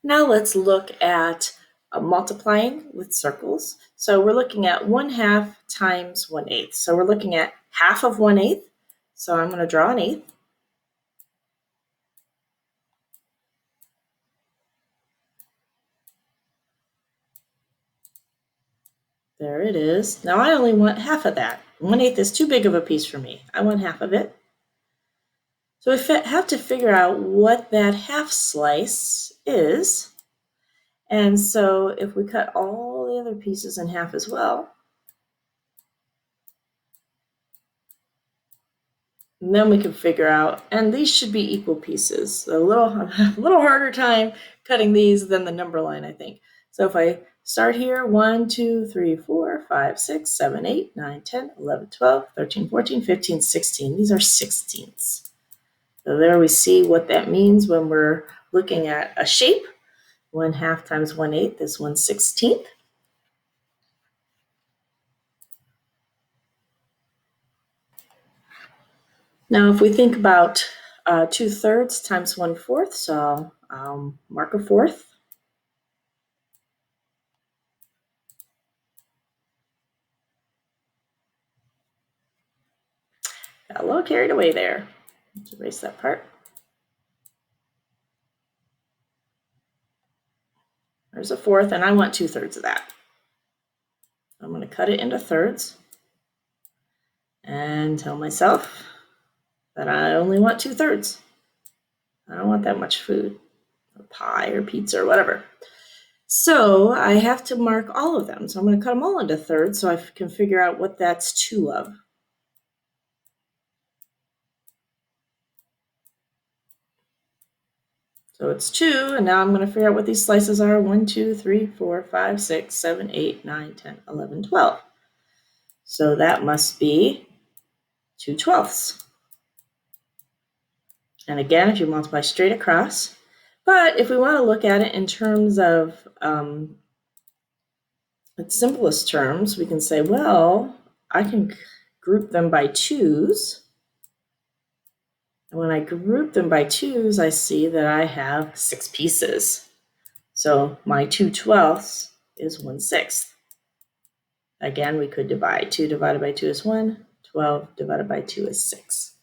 Now let's look at multiplying with circles. So we're looking at 1/2 times 1/8. So we're looking at half of 1/8. So I'm going to draw an eighth. There it is. Now I only want half of that. 1/8 is too big of a piece for me. I want half of it. So we have to figure out what that half slice is. And so if we cut all the other pieces in half as well, and then we can figure out, and these should be equal pieces. So a little harder time cutting these than the number line, I think. So if I start here, 1, 2, 3, 4, 5, 6, 7, 8, 9, 10, 11, 12, 13, 14, 15, 16. These are sixteenths. So there we see what that means when we're looking at a shape. 1/2 times 1/8 is 1/16. Now, if we think about 2/3 times 1/4, so I'll mark a fourth. Got a little carried away there. Let's erase that part. There's a fourth, and I want 2/3 of that. I'm going to cut it into thirds and tell myself that I only want 2/3. I don't want that much food, or pie or pizza or whatever. So I have to mark all of them. So I'm going to cut them all into thirds so I can figure out what that's 2 of. So it's 2, and now I'm going to figure out what these slices are. 1, 2, 3, 4, 5, 6, 7, 8, 9, 10, 11, 12. So that must be 2/12. And again, if you multiply straight across, but if we want to look at it in terms of its simplest terms, we can say, well, I can group them by 2's. And when I group them by 2's, I see that I have 6 pieces. So my 2/12 is 1/6. Again, we could divide. 2 divided by 2 is 1. 12 divided by 2 is 6.